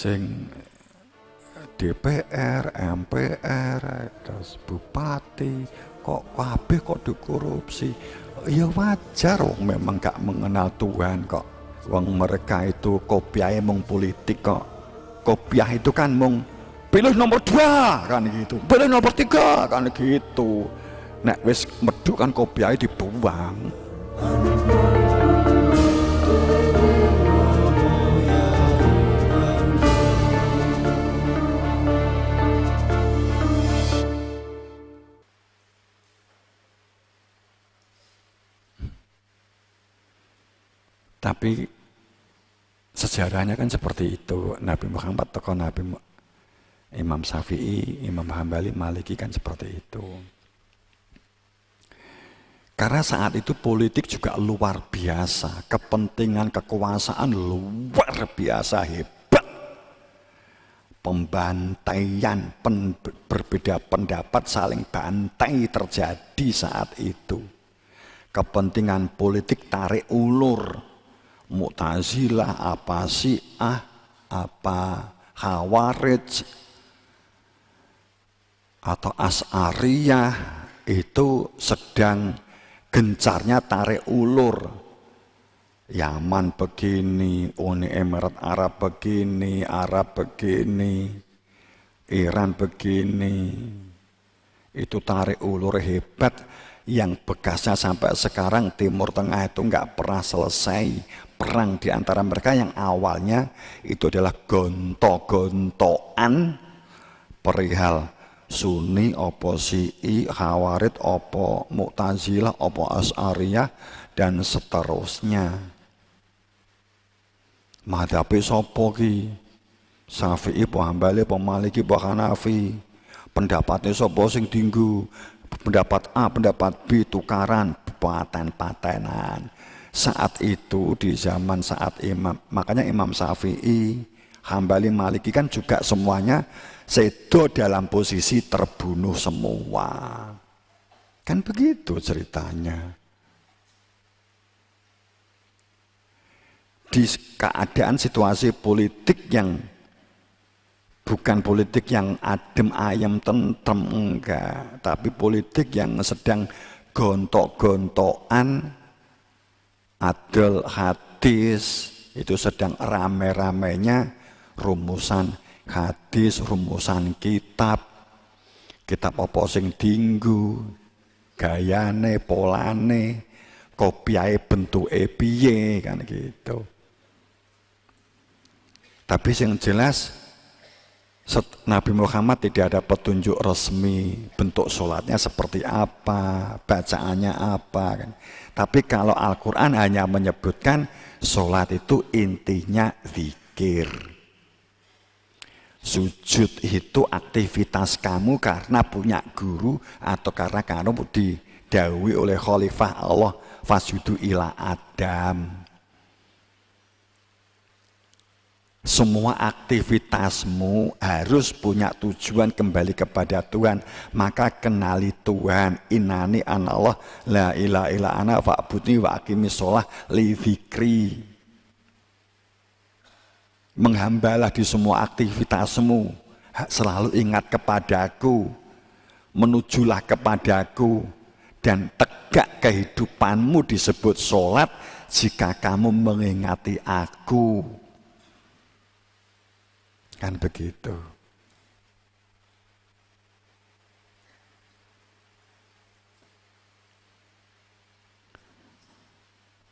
sing DPR, MPR, terus bupati, kok kabeh kok dikorupsi. Ya wajar, memang gak mengenal Tuhan kok. Wong mereka itu kopiah mung politik kok. Kopiah itu kan mung pilih nomor 2 kan gitu, pilih nomor 3 kan gitu. Nek wis medhuk kan kopiah dibuang. Tapi sejarahnya kan seperti itu. Nabi Muhammad tokoh Imam Syafi'i, Imam Hambali, Maliki kan seperti itu. Karena saat itu politik juga luar biasa, kepentingan kekuasaan luar biasa hebat. Pembantaian, berbeda pendapat saling bantai terjadi saat itu. Kepentingan politik tarik ulur. Mu'tazilah, apa Syiah, apa Khawarij, atau Asy'ariyah itu sedang gencarnya tarik ulur. Yaman begini, Uni Emirat Arab begini, Iran begini. Itu tarik ulur hebat yang bekasnya sampai sekarang Timur Tengah itu nggak pernah selesai. Perang di antara mereka yang awalnya itu adalah gontok-gontokan perihal Sunni, opo Syi'i, Khawarij, opo Mu'tazilah, opo Asy'ariyah, dan seterusnya. Madhabe sopo ki? Syafi'i, po Hambali, po Maliki, po Hanafi. Pendapatnya sopo sing dinggu? Pendapat A, pendapat B, tukaran, paten-patenan. Saat itu di zaman saat makanya Imam Syafi'i, Hambali, Maliki kan juga semuanya sedo dalam posisi terbunuh semua. Kan begitu ceritanya. Di keadaan situasi politik yang bukan politik yang adem ayem tentrem, enggak, tapi politik yang sedang gontok-gontokan. Adil hadis itu sedang rame-ramenya rumusan hadis, rumusan kitab apa sing dinggu, gayane, polane, kopiahe bentuke piye kan gitu. Tapi yang jelas Nabi Muhammad tidak ada petunjuk resmi bentuk sholatnya seperti apa, bacaannya apa kan. Tapi kalau Al-Quran hanya menyebutkan sholat itu intinya zikir. Sujud itu aktivitas kamu karena punya guru atau karena kamu didhawuhi oleh khalifah Allah, fasjudu ila Adam. Semua aktivitasmu harus punya tujuan kembali kepada Tuhan. Maka kenali Tuhan. Innani anallah la ilaha illa ana fa'budni wa aqimis sholah li dzikri. Menghambalah di semua aktivitasmu. Selalu ingat kepadaku. Menujulah kepadaku. Dan tegak kehidupanmu disebut sholat jika kamu mengingati aku. Kan begitu.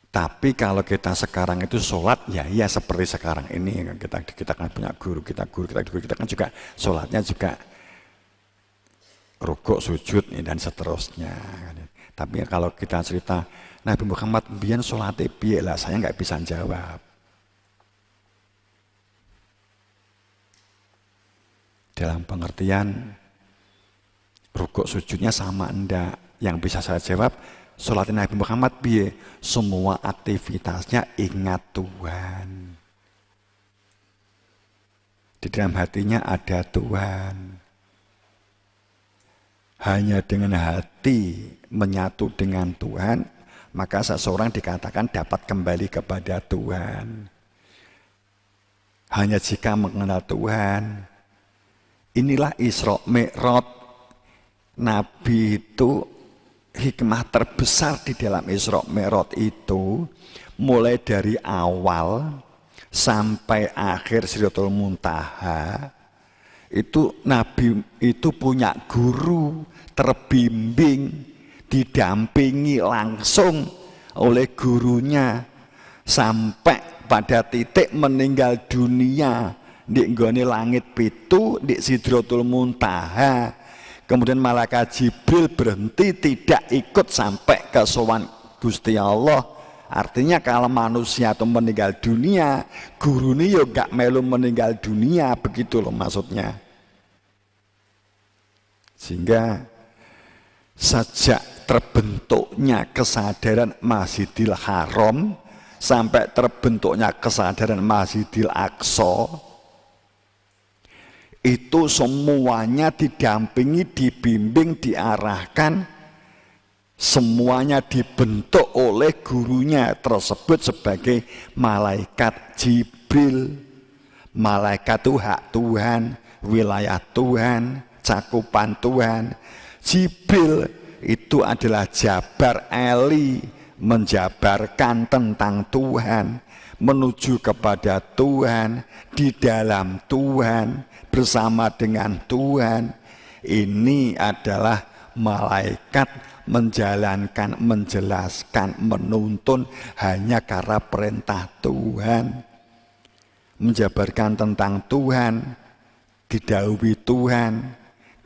Tapi kalau kita sekarang itu sholat, ya seperti sekarang ini kita kan punya guru kita kan juga sholatnya juga rukuk, sujud dan seterusnya. Tapi kalau kita cerita Nabi Muhammad biyen sholatnya piye lah, saya nggak bisa jawab. Dalam pengertian rukuk sujudnya sama enggak? Yang bisa saya jawab, sholat Nabi Muhammad piye? Semua aktivitasnya ingat Tuhan. Di dalam hatinya ada Tuhan. Hanya dengan hati menyatu dengan Tuhan, maka seseorang dikatakan dapat kembali kepada Tuhan. hanya jika mengenal Tuhan. Inilah Isra Mi'raj. Nabi itu hikmah terbesar di dalam Isra Mi'raj itu mulai dari awal sampai akhir Sidratul Muntaha itu Nabi itu punya guru, terbimbing, didampingi langsung oleh gurunya sampai pada titik meninggal dunia di nggone langit pitu di Sidratul Muntaha. Kemudian malaikat Jibril berhenti, tidak ikut sampai ke sowan Gusti Allah. Artinya kalau manusia itu meninggal dunia, guru ini ya gak melu meninggal dunia, begitu loh maksudnya. Sehingga sejak terbentuknya kesadaran Masjidil Haram sampai terbentuknya kesadaran Masjidil Aqsa, itu semuanya didampingi, dibimbing, diarahkan, semuanya dibentuk oleh gurunya tersebut sebagai malaikat Jibril. Malaikat itu hak Tuhan, wilayah Tuhan, cakupan Tuhan. Jibril itu adalah Jabar Eli, menjabarkan tentang Tuhan, menuju kepada Tuhan, di dalam Tuhan, bersama dengan Tuhan. Ini adalah malaikat menjalankan, menjelaskan, menuntun hanya karena perintah Tuhan, menjabarkan tentang Tuhan, didhawuhi Tuhan,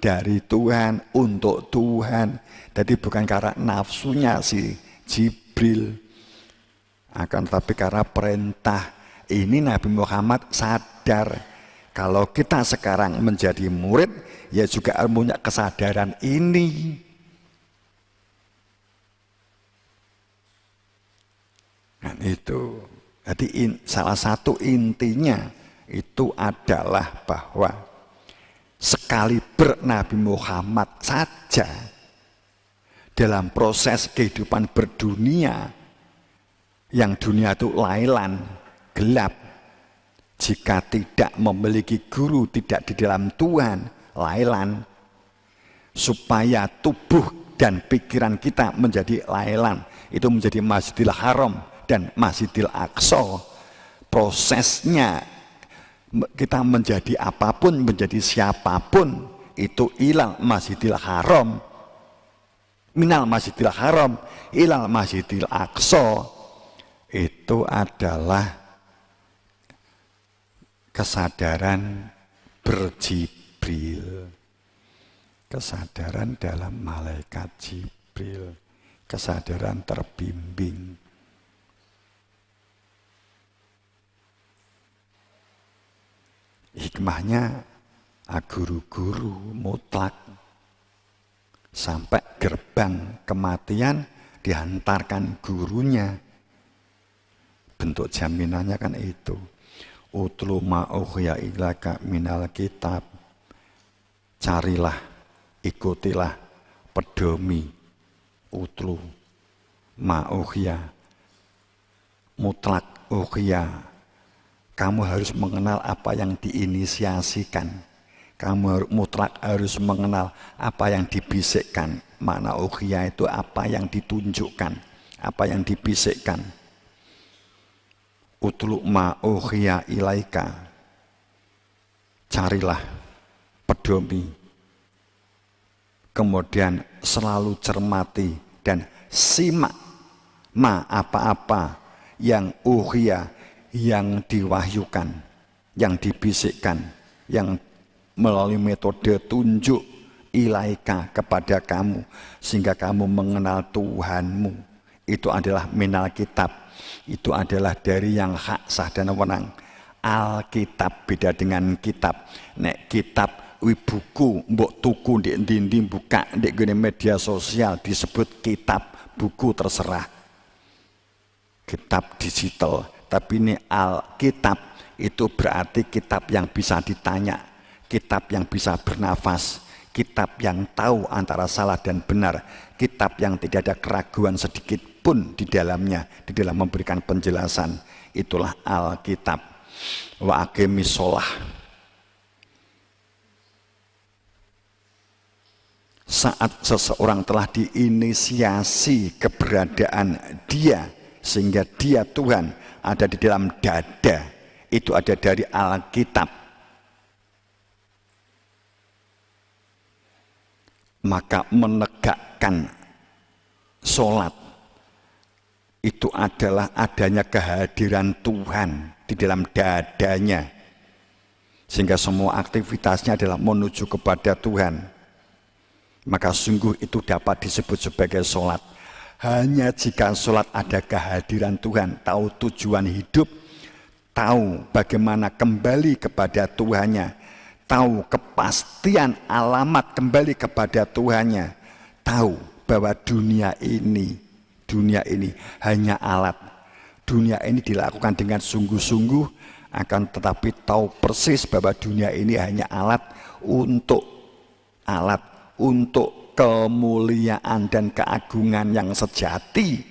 dari Tuhan, untuk Tuhan. Jadi bukan karena nafsunya si Jibril, akan tetapi karena perintah. Ini Nabi Muhammad sadar kalau kita sekarang menjadi murid, ya juga punya kesadaran ini. Nah itu, jadi salah satu intinya itu adalah bahwa sekaliber Nabi Muhammad saja dalam proses kehidupan berdunia, yang dunia itu lailan, gelap, jika tidak memiliki guru, tidak di dalam Tuhan, lailan, supaya tubuh dan pikiran kita menjadi lailan, itu menjadi Masjidil Haram dan Masjidil Aqsa. Prosesnya kita menjadi apapun, menjadi siapapun, itu ilal Masjidil Haram, minal Masjidil Haram ilal Masjidil Aqsa. Itu adalah kesadaran berjibril, kesadaran dalam malaikat Jibril, kesadaran terbimbing. Hikmahnya guru-guru mutlak sampai gerbang kematian dihantarkan gurunya. Bentuk jaminannya kan itu. Utlu ma ukhya ilaka minal kitab. Carilah, ikutilah pedomi. Utlu ma ukhya, mutlak ukhya. Kamu harus mengenal apa yang diinisiasikan. Kamu mutlak harus mengenal apa yang dibisikkan. Makna ukhya itu apa yang ditunjukkan, apa yang dibisikkan. Utlu ma ukhya ilaika. Carilah pedomi. Kemudian selalu cermati dan simak ma apa-apa yang ukhya, yang diwahyukan, yang dibisikkan, yang melalui metode tunjuk ilaika kepada kamu, sehingga kamu mengenal Tuhanmu. Itu adalah minal kitab, itu adalah dari yang hak, sah dan wewenang. Alkitab beda dengan kitab. Nek kitab buku mbok tuku di endi-endi, buka di media sosial disebut kitab, buku terserah, kitab digital. Tapi ini Alkitab itu berarti kitab yang bisa ditanya, kitab yang bisa bernafas, kitab yang tahu antara salah dan benar, kitab yang tidak ada keraguan sedikit pun di dalamnya, di dalam memberikan penjelasan. Itulah Alkitab. wa aqimis shalah. Saat seseorang telah diinisiasi keberadaan dia, sehingga dia Tuhan ada di dalam dada, itu ada dari Alkitab, maka menegakkan sholat itu adalah adanya kehadiran Tuhan di dalam dadanya, sehingga semua aktivitasnya adalah menuju kepada Tuhan. Maka sungguh itu dapat disebut sebagai sholat. Hanya jika sholat ada kehadiran Tuhan, tahu tujuan hidup, tahu bagaimana kembali kepada Tuhannya, tahu kepastian alamat kembali kepada Tuhannya, tahu bahwa dunia ini hanya alat. Dunia ini dilakukan dengan sungguh-sungguh, akan tetapi tahu persis bahwa dunia ini hanya alat untuk kemuliaan dan keagungan yang sejati.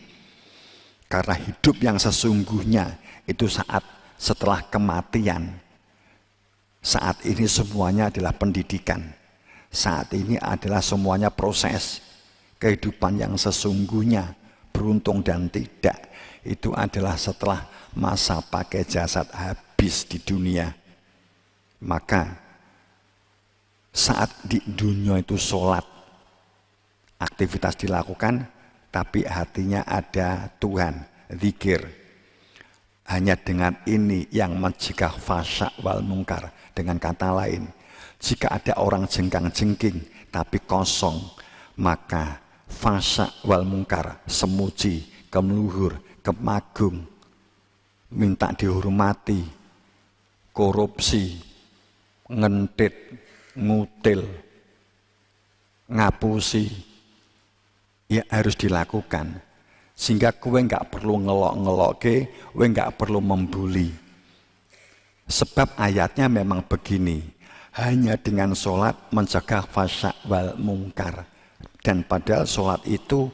Karena hidup yang sesungguhnya itu saat setelah kematian. Saat ini semuanya adalah pendidikan. Saat ini adalah semuanya proses. Kehidupan yang sesungguhnya, beruntung dan tidak, itu adalah setelah masa pakai jasad habis di dunia. Maka saat di dunia itu sholat, aktivitas dilakukan, tapi hatinya ada Tuhan, zikir. Hanya dengan ini yang mencegah fasya wal mungkar. Dengan kata lain, jika ada orang jengkang-jengking tapi kosong, maka fasya wal mungkar, semuji, kemeluhur, kemagung, minta dihormati, korupsi, ngentit, ngutil, ngapusi, ya harus dilakukan. Sehingga kowe nggak perlu ngelok-ngelokke, kowe nggak perlu membuli. Sebab ayatnya memang begini, hanya dengan sholat mencegah fasya wal mungkar. Dan padahal sholat itu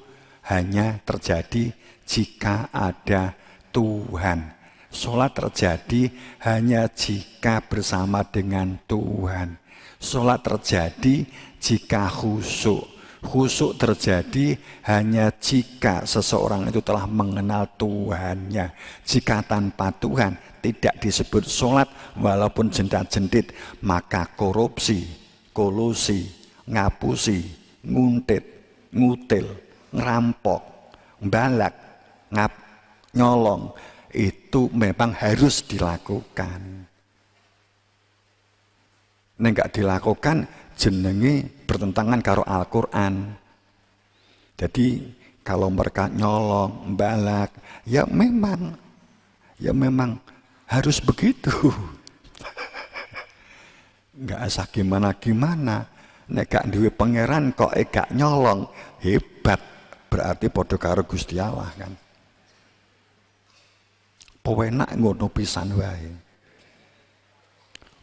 hanya terjadi jika ada Tuhan. Sholat terjadi hanya jika bersama dengan Tuhan. Sholat terjadi jika khusyuk. Khusyuk terjadi hanya jika seseorang itu telah mengenal Tuhannya. Jika tanpa Tuhan tidak disebut sholat, walaupun jendat-jendit, maka korupsi, kolusi, ngapusi, nguntit, ngutil, ngerampok, balak, nyolong, itu memang harus dilakukan. Nek gak dilakukan jenenge bertentangan karo Al-Qur'an. Jadi kalau mereka nyolong, balak, ya memang harus begitu. Enggak usah gimana-gimana. Nek gak duwe pangeran kok gak nyolong, hebat. Berarti padha karo Gusti Allah kan. Pewenak ngono pisan wae.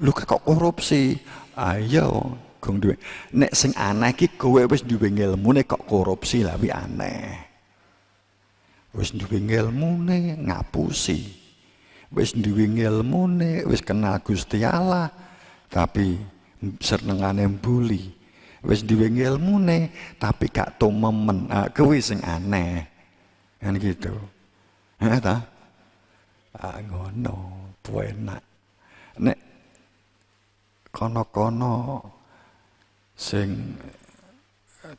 Lu kok korupsi? Ayo, gong duwe. Nek sing aneh iki kowe wis duwe ngilmune kok korupsi lah wi aneh. Wis duwe ngilmune ngapusi. Wis duwe ngilmune, wis kenal Gusti Allah, tapi senengane mbuli. Wis duwe ngilmune tapi gak tumemen. Kuwi sing aneh. Kan gitu. Heeh ta? Ngono, enak. Nek kono-kono sing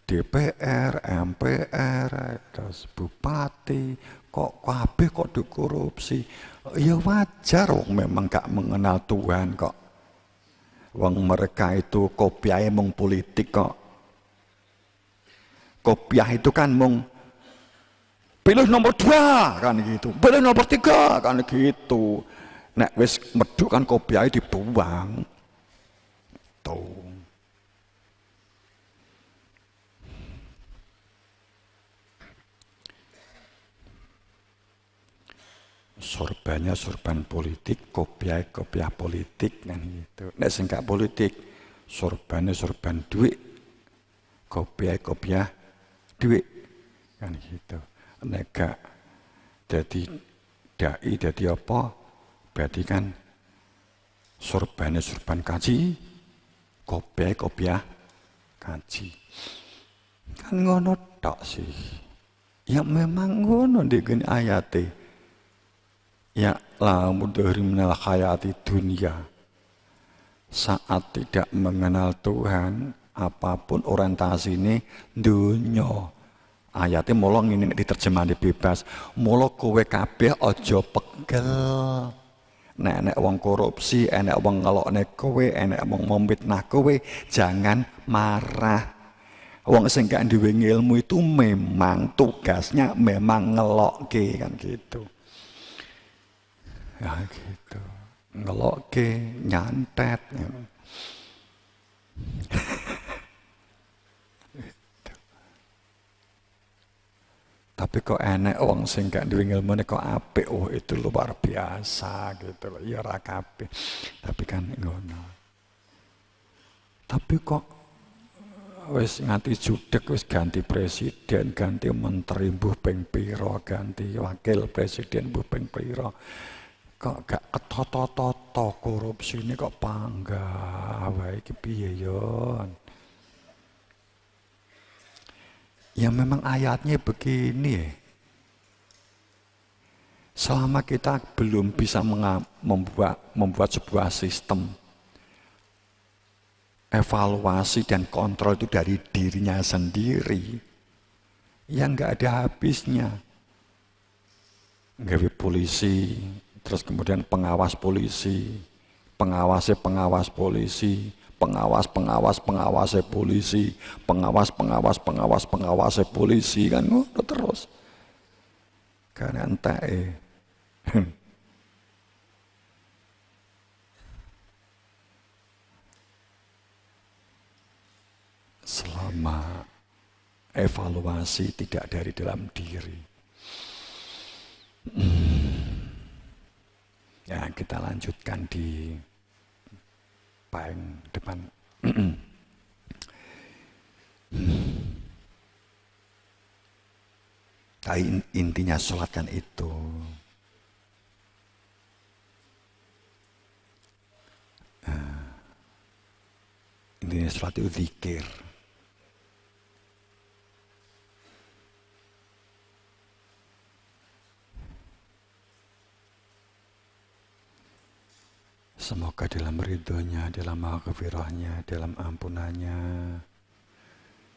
DPR, MPR, terus bupati, kok kabeh kok dikorupsi. Ya wajar, wong memang gak mengenal Tuhan kok. Wong mereka itu kopiah mung politik kok. Kopiah itu kan mung pilih nomor 2 kan gitu, pilih nomor 3 kan gitu. Nek wis medhuk kan kopiah dibuang. Tuh. Sorbannya sorban politik, kopiah politik kan gitu. Nek sing gak politik, sorbannya sorban duit, kopiah duit kan gitu. Nek gak jadi dai, jadi apa? Berarti kan Surbane surban kaji, kopiah kaji. Kan ngono tok sih. Ya memang ngono ndek ayate. Ya la mudhari minal hayati dunia. Saat tidak mengenal Tuhan, apapun orientasi ini dunya. Ayatnya mula ngene diterjemahane bebas. Mula kowe kabeh aja pegel. Nek wong korupsi, enek wong ngelokne kowe, enek wong memfitnah kowe, jangan marah. Wong sing gak duwe ilmu itu memang tugasnya memang ngelokke kan gitu. Ya gitu. Ngelokke, nyantet. Tapi kok enek wong sing gak duwe ilmu kok apik, oh itu luar biasa gitu loh. Ya ora kabeh. Tapi kan ngono. Tapi kok wis nganti judeg wis ganti presiden, ganti menteri mbuh ping pira, ganti wakil presiden mbuh ping pira. Kok gak ketata-tata korupsine kok panggah wae iki piye yon. Ya memang ayatnya begini. Selama kita belum bisa membuat sebuah sistem evaluasi dan kontrol itu dari dirinya sendiri, yang nggak ada habisnya. Gawe polisi, terus kemudian pengawas polisi, pengawasnya pengawas polisi, pengawasnya polisi, pengawasnya polisi kan ngono terus. Karena entek selama evaluasi tidak dari dalam diri. Ya, kita lanjutkan di paling depan. Tapi intinya sholat kan itu. Intinya sholat itu zikir. Semoga dalam ridhonya, dalam maghfirahnya, dalam ampunannya,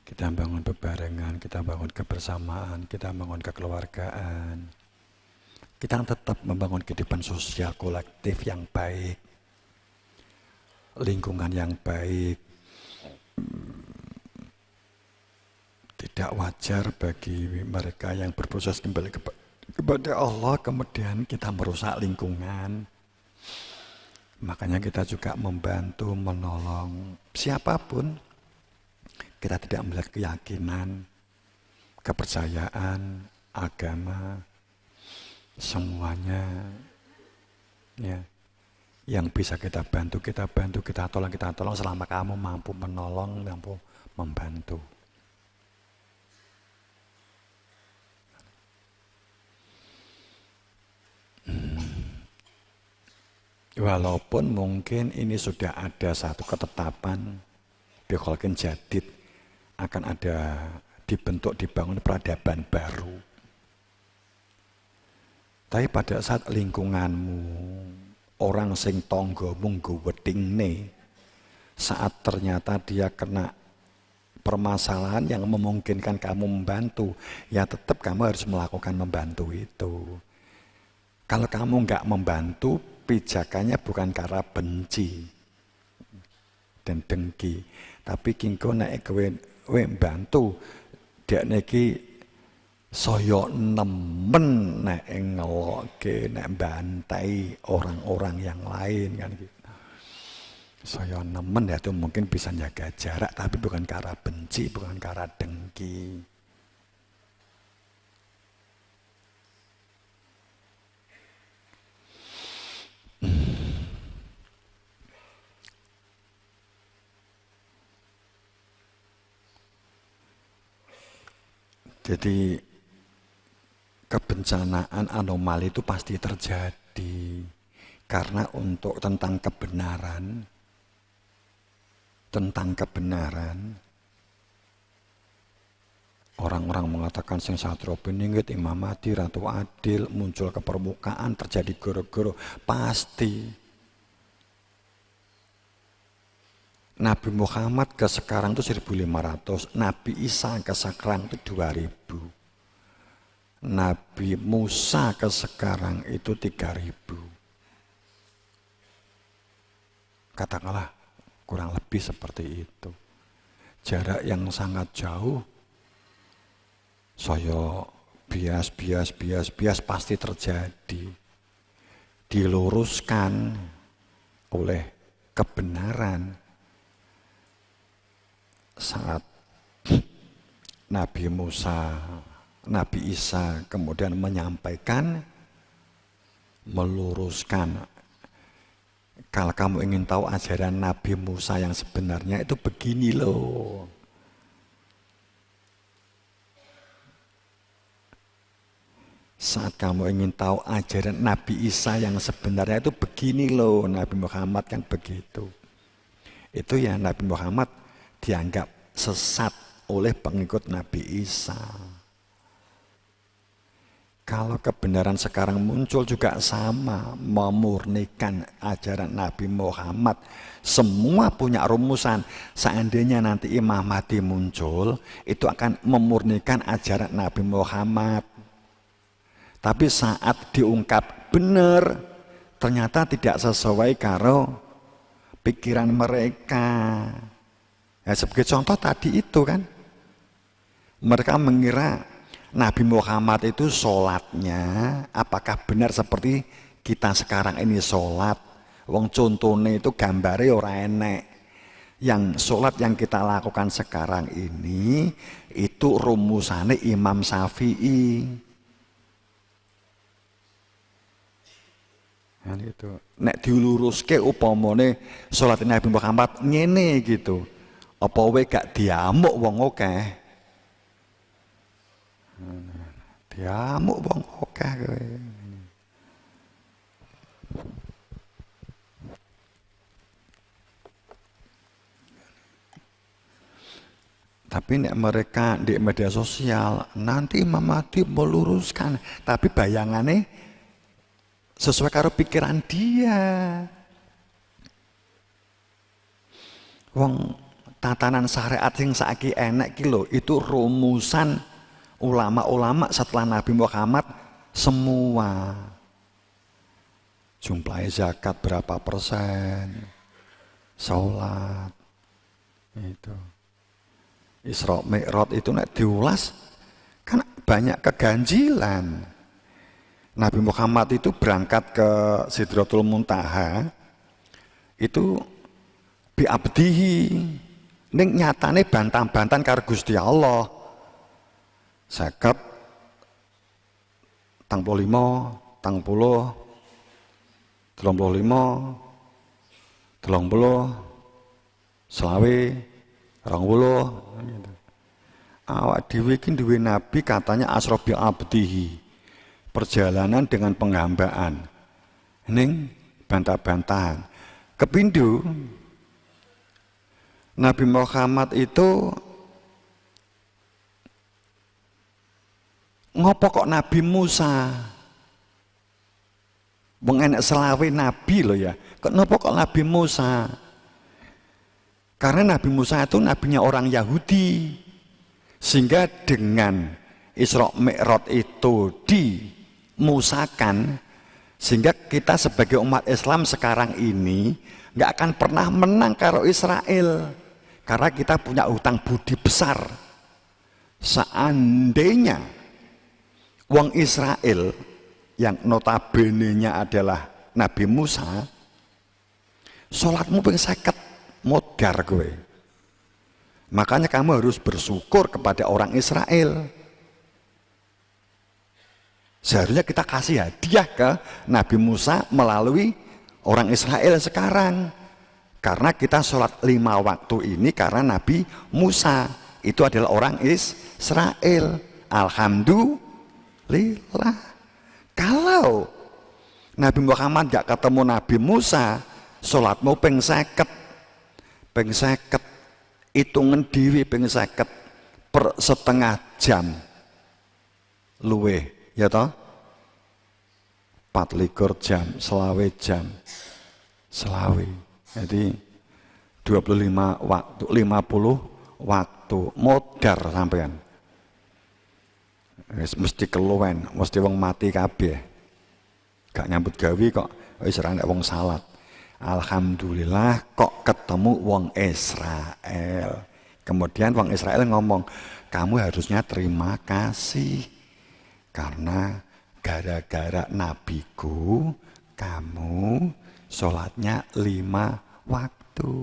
kita bangun bebarengan, kita bangun kebersamaan, kita bangun kekeluargaan. Kita tetap membangun kehidupan sosial kolektif yang baik, lingkungan yang baik. Tidak wajar bagi mereka yang berproses kembali kepada Allah, kemudian kita merusak lingkungan. Makanya kita juga membantu, menolong siapapun. Kita tidak melihat keyakinan, kepercayaan, agama, semuanya ya. Yang bisa kita bantu, kita tolong selama kamu mampu menolong, mampu membantu. Walaupun mungkin ini sudah ada satu ketetapan Bikholkin Jadid, akan ada dibangun peradaban baru. Tapi pada saat lingkunganmu, orang sing tonggomu ngguwetingne, saat ternyata dia kena permasalahan yang memungkinkan kamu membantu, ya tetap kamu harus melakukan membantu itu. Kalau kamu nggak membantu, pijakannya bukan karena benci dan dengki, tapi kingko nek kowe bantu dek niki saya nemen nek ngelokke, nek bantai orang-orang yang lain kan gitu. Saya nemen ya itu mungkin bisa jaga jarak, tapi bukan karena benci, bukan karena dengki. Jadi kebencanaan anomali itu pasti terjadi. Karena untuk tentang kebenaran, orang-orang mengatakan sing satro beningit, Imam Mahdi, Ratu Adil muncul ke permukaan, terjadi goro-goro, pasti. Nabi Muhammad ke sekarang itu 1500, Nabi Isa ke sekarang itu 2000. Nabi Musa ke sekarang itu 3000. Katakanlah kurang lebih seperti itu. Jarak yang sangat jauh, saya bias pasti terjadi. Diluruskan oleh kebenaran saat Nabi Musa, Nabi Isa kemudian menyampaikan, meluruskan. Kalau kamu ingin tahu ajaran Nabi Musa yang sebenarnya itu begini loh. Saat kamu ingin tahu ajaran Nabi Isa yang sebenarnya itu begini loh, Nabi Muhammad kan begitu. Itu ya Nabi Muhammad dianggap sesat oleh pengikut Nabi Isa. Kalau kebenaran sekarang muncul juga sama, memurnikan ajaran Nabi Muhammad. Semua punya rumusan. Seandainya nanti Imam Mahdi muncul, itu akan memurnikan ajaran Nabi Muhammad. Tapi saat diungkap benar, ternyata tidak sesuai karo pikiran mereka. Ya, sebagai contoh tadi itu kan, mereka mengira Nabi Muhammad itu sholatnya apakah benar seperti kita sekarang ini sholat. Wong contohnya itu gambarnya ora enek. Yang sholat yang kita lakukan sekarang ini itu rumusannya Imam Syafi'i. Nah, itu. Nek diluruske upamane sholat Nabi Muhammad ngene gitu. Apa wae gak diamuk wong akeh. Diamuk wong akeh kowe. Tapi nek mereka di media sosial nanti Imam Mahdi meluruskan, tapi bayangannya sesuai karo pikiran dia. Wong tatanan syariat sing saiki enek ki lho, itu rumusan ulama-ulama setelah Nabi Muhammad semua. Jumlah zakat berapa persen, sholat, itu. Isra Mi'raj itu nek diulas kan banyak keganjilan. Nabi Muhammad itu berangkat ke Sidratul Muntaha itu bi'abdihi, ning nyatane bantan-bantan karo Gusti Allah. Zakat tang 25, tang 10, 35, 30, selawe, 20. Awak dhewe iki duwe nabi katanya asrobi abdihi, perjalanan dengan penghambaan. Ning bantah-bantahan. Kepindho Nabi Muhammad itu ngopo kok Nabi Musa? Wong enek selawe nabi loh ya. Kenapa kok Nabi Musa? Karena Nabi Musa itu nabinya orang Yahudi. Sehingga dengan Isra Mi'raj itu dimusakan, sehingga kita sebagai umat Islam sekarang ini nggak akan pernah menang karo Israel. Karena kita punya hutang budi besar. Seandainya wong Israel yang notabene-nya adalah Nabi Musa, sholatmu ping 50 modar gue. Makanya kamu harus bersyukur kepada orang Israel. Seharusnya kita kasih hadiah ke Nabi Musa melalui orang Israel sekarang. Karena kita sholat 5 waktu ini karena Nabi Musa itu adalah orang Israel. Alhamdulillah. Kalau Nabi Muhammad gak ketemu Nabi Musa, sholatmu ping 50. Ping 50 hitungan dhewe ping 50 per setengah jam luwe ya toh 24 jam selawe jadi 25 waktu 50 waktu modar sampean mesti keluwen mesti wong mati kabeh gak nyambut gawe kok wis ora nek wong salat. Alhamdulillah kok ketemu wong Israel. Kemudian wong Israel ngomong, kamu harusnya terima kasih karena gara-gara nabiku kamu sholatnya 5 waktu.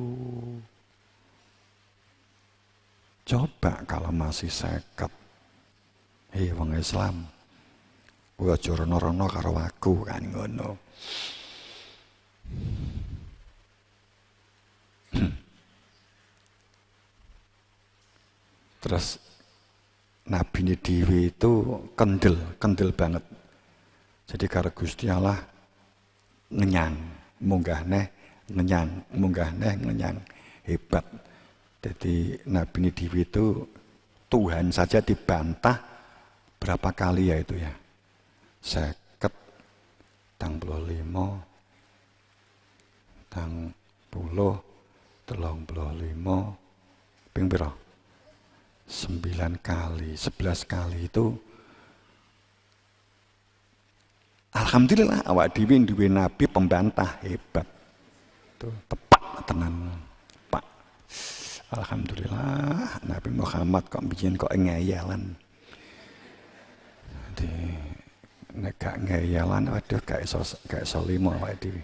Coba kalau masih seket, hei wong Islam, gua rono-rono karo aku kan ngono. Terus Nabi ini Dewi itu kendel banget. Jadi karo Gusti Allah ngenyang, munggah neh ngenyang, hebat. Jadi Nabi ini Dewi itu Tuhan saja dibantah berapa kali ya itu ya? 50, 35, 30, 35, ping pira? 9 kali, 11 kali itu alhamdulillah awak dhewe duwe nabi pembantah hebat. Tuh, tepak tenan. Pak. Alhamdulillah Nabi Muhammad kok biyen kok ngeyelan. Jadi nek gak ngeyelan waduh gak iso limo awak dhewe.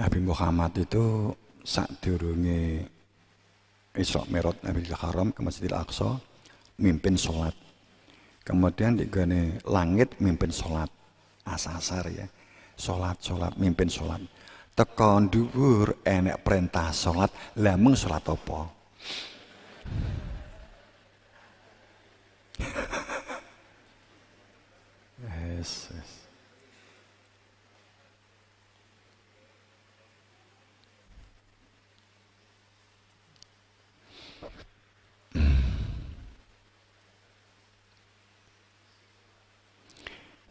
Nabi Muhammad itu sadurunge Isra Mi'raj Nabi Haram ke Masjidil Aqsa mimpin sholat. Kemudian di gone langit mimpin sholat asar ya. Sholat mimpin sholat. Teko dhuwur enek perintah sholat, lah mung sholat apa? Yes.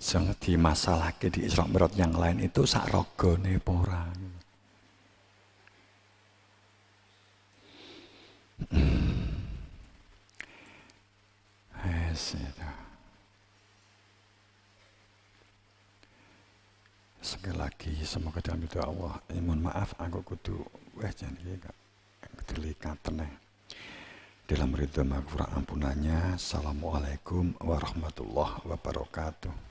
Sing dimasalahke di Isra Mi'raj yang lain itu sak ragane apa ora. Sekali lagi semoga dalam itu Allah. Mohon maaf aku kudu jangan gak kudu likaten dalam ridho maghfirah ampunannya. Assalamualaikum warahmatullahi wabarakatuh.